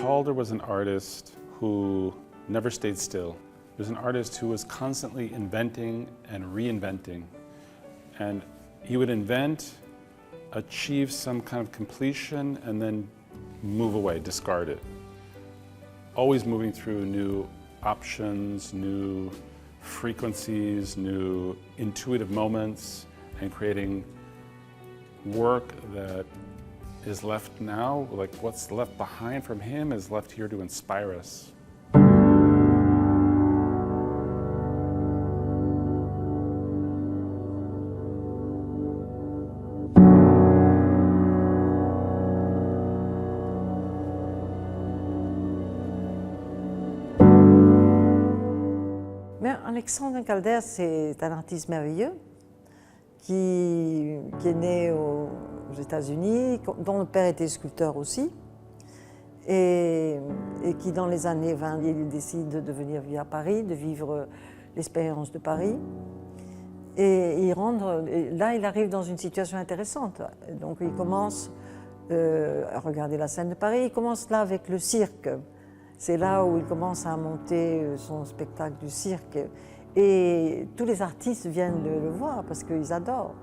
Calder was an artist who never stayed still. He was an artist who was constantly inventing and reinventing. And he would invent, achieve some kind of completion, and then move away, discard it. Always moving through new options, new frequencies, new intuitive moments, and creating work that is left now, like what's left behind from him is left here to inspire us. Mais Alexander Calder, c'est un artiste merveilleux qui est né aux États-Unis, dont le père était sculpteur aussi, et qui dans les années 20, il décide de venir vivre à Paris, de vivre l'expérience de Paris. Et là, il arrive dans une situation intéressante. Donc il commence à regarder la scène de Paris, il commence là avec le cirque. C'est là où il commence à monter son spectacle du cirque. Et tous les artistes viennent le voir parce qu'ils adorent.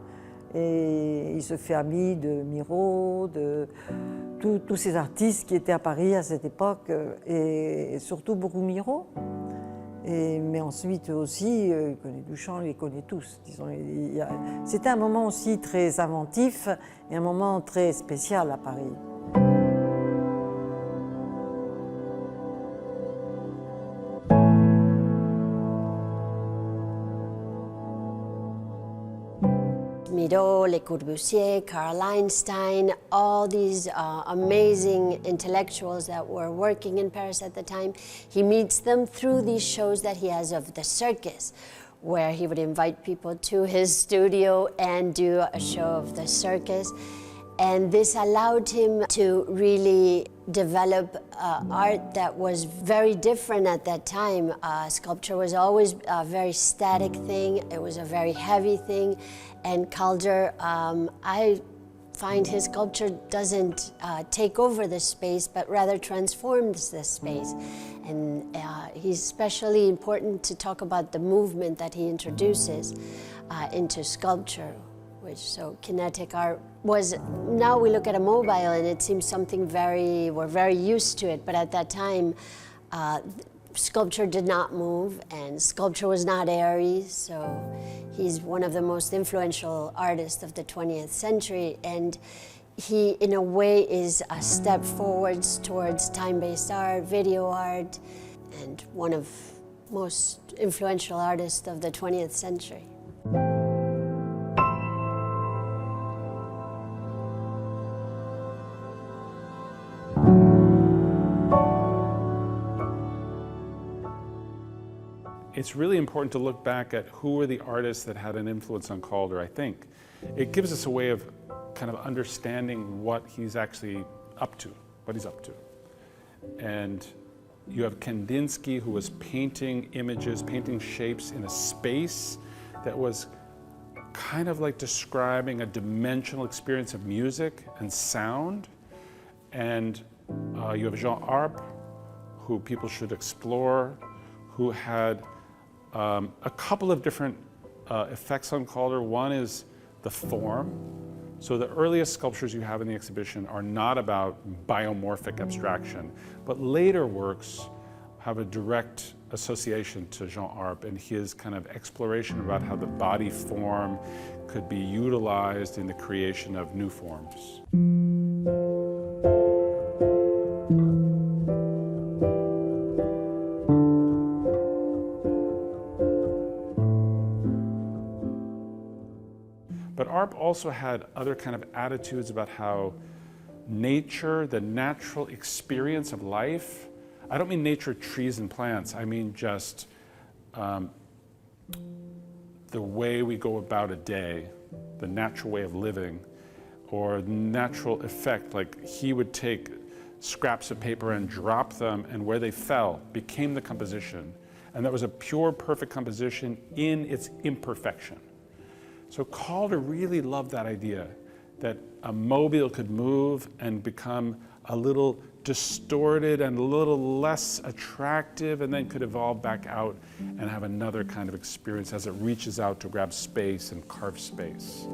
Et il se fait ami de Miro, de tous ces artistes qui étaient à Paris à cette époque, et surtout beaucoup Miro. Mais ensuite aussi, il connaît Duchamp, il les connaît tous. C'était un moment aussi très inventif et un moment très spécial à Paris. Mingot, Le Corbusier, Karl Einstein, all these amazing intellectuals that were working in Paris at the time. He meets them through these shows that he has of the circus, where he would invite people to his studio and do a show of the circus. And this allowed him to really develop art that was very different at that time. Sculpture was always a very static thing. It was a very heavy thing. And Calder, I find his sculpture doesn't take over the space, but rather transforms the space. And he's especially important to talk about the movement that he introduces into sculpture. So kinetic art was, now we look at a mobile and it seems something we're very used to it, but at that time, sculpture did not move and sculpture was not airy, so he's one of the most influential artists of the 20th century, and he, in a way, is a step forwards towards time-based art, video art, and one of most influential artists of the 20th century. It's really important to look back at who were the artists that had an influence on Calder, I think. It gives us a way of kind of understanding what he's actually up to, what he's up to. And you have Kandinsky, who was painting images, painting shapes in a space that was kind of like describing a dimensional experience of music and sound. And you have Jean Arp, who people should explore, who had a couple of different effects on Calder. One is the form. So the earliest sculptures you have in the exhibition are not about biomorphic abstraction, but later works have a direct association to Jean Arp and his kind of exploration about how the body form could be utilized in the creation of new forms. But Arp also had other kind of attitudes about how nature, the natural experience of life, I don't mean nature, trees and plants, I mean just the way we go about a day, the natural way of living, or natural effect, like he would take scraps of paper and drop them, and where they fell became the composition. And that was a pure, perfect composition in its imperfection. So Calder really loved that idea, that a mobile could move and become a little distorted and a little less attractive, and then could evolve back out and have another kind of experience as it reaches out to grab space and carve space.